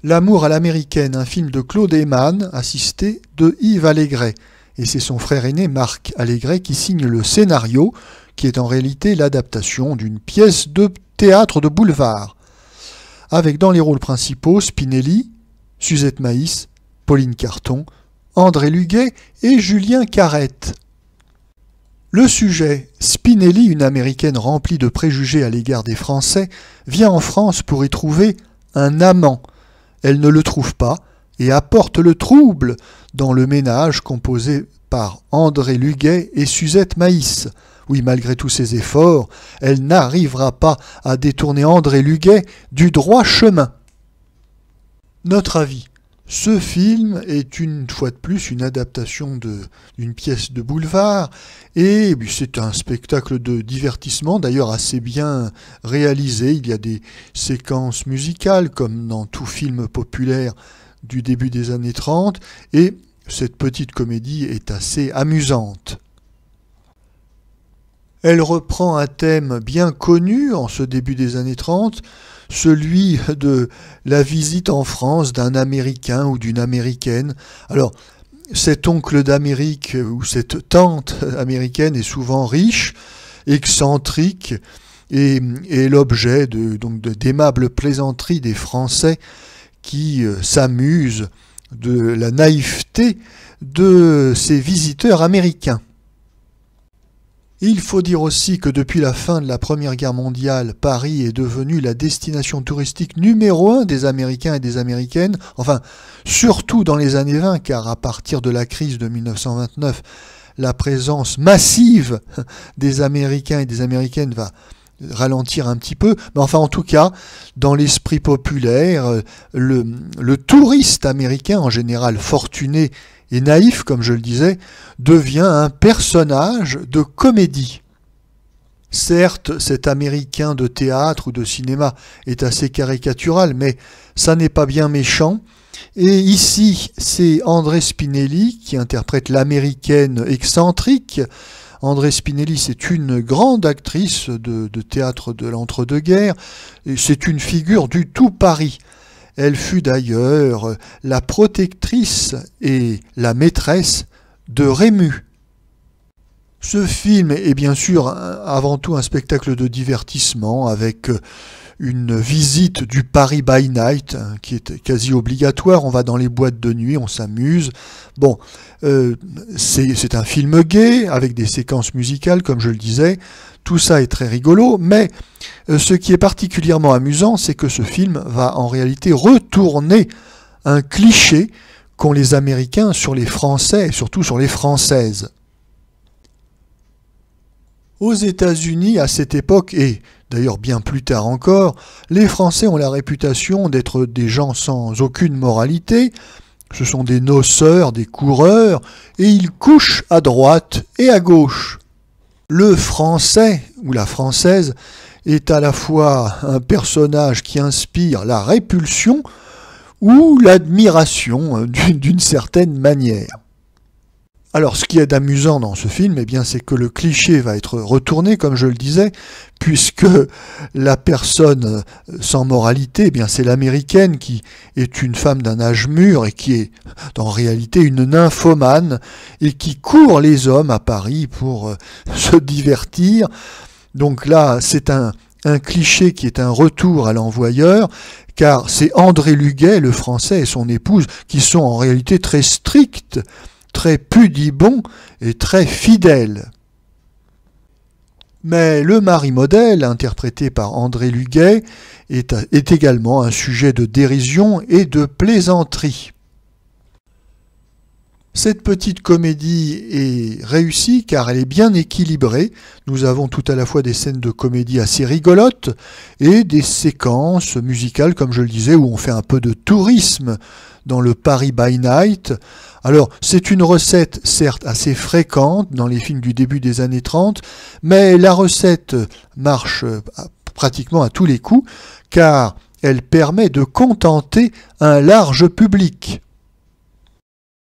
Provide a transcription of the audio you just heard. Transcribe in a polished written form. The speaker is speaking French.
L'amour à l'américaine, un film de Claude Eyman, assisté de Yves Allégret. Et c'est son frère aîné Marc Allégret qui signe le scénario, qui est en réalité l'adaptation d'une pièce de théâtre de boulevard. Avec dans les rôles principaux Spinelli, Suzette Maïs, Pauline Carton, André Luguet et Julien Carrette. Le sujet, Spinelli, une américaine remplie de préjugés à l'égard des Français, vient en France pour y trouver un amant. Elle ne le trouve pas et apporte le trouble dans le ménage composé par André Luguet et Suzette Maïs. Oui, malgré tous ses efforts, elle n'arrivera pas à détourner André Luguet du droit chemin. Notre avis. Ce film est une fois de plus une adaptation d'une pièce de boulevard et c'est un spectacle de divertissement, d'ailleurs assez bien réalisé. Il y a des séquences musicales comme dans tout film populaire du début des années 30 et cette petite comédie est assez amusante. Elle reprend un thème bien connu en ce début des années 30, celui de la visite en France d'un Américain ou d'une Américaine. Alors, cet oncle d'Amérique ou cette tante américaine est souvent riche, excentrique et l'objet d'aimables plaisanteries des Français qui s'amusent de la naïveté de ces visiteurs américains. Il faut dire aussi que depuis la fin de la Première Guerre mondiale, Paris est devenu la destination touristique numéro 1 des Américains et des Américaines, enfin surtout dans les années 20, car à partir de la crise de 1929, la présence massive des Américains et des Américaines va ralentir un petit peu, mais enfin en tout cas, dans l'esprit populaire, le touriste américain, en général fortuné et naïf, comme je le disais, devient un personnage de comédie. Certes, cet Américain de théâtre ou de cinéma est assez caricatural, mais ça n'est pas bien méchant. Et ici, c'est André Spinelli qui interprète l'Américaine excentrique. André Spinelli, c'est une grande actrice de théâtre de l'entre-deux-guerres, et c'est une figure du tout Paris. Elle fut d'ailleurs la protectrice et la maîtresse de Rému. Ce film est bien sûr avant tout un spectacle de divertissement avec une visite du Paris by Night qui est quasi obligatoire. On va dans les boîtes de nuit, on s'amuse. Bon, c'est un film gai avec des séquences musicales, comme je le disais. Tout ça est très rigolo, mais ce qui est particulièrement amusant, c'est que ce film va en réalité retourner un cliché qu'ont les Américains sur les Français et surtout sur les Françaises. Aux États-Unis, à cette époque, et d'ailleurs bien plus tard encore, les Français ont la réputation d'être des gens sans aucune moralité. Ce sont des noceurs, des coureurs, et ils couchent à droite et à gauche. Le Français, ou la Française, est à la fois un personnage qui inspire la répulsion ou l'admiration d'une certaine manière. Alors, ce qui est amusant dans ce film, c'est que le cliché va être retourné, comme je le disais, puisque la personne sans moralité, c'est l'Américaine qui est une femme d'un âge mûr et qui est en réalité une nymphomane et qui court les hommes à Paris pour se divertir. Donc là, c'est un cliché qui est un retour à l'envoyeur, car c'est André Luguet, le Français, et son épouse, qui sont en réalité très stricts, très pudibond et très fidèle. Mais le mari modèle, interprété par André Luguet, est également un sujet de dérision et de plaisanterie. Cette petite comédie est réussie car elle est bien équilibrée. Nous avons tout à la fois des scènes de comédie assez rigolotes et des séquences musicales, comme je le disais, où on fait un peu de tourisme dans le Paris by Night. Alors, c'est une recette, certes, assez fréquente dans les films du début des années 30, mais la recette marche pratiquement à tous les coups, car elle permet de contenter un large public.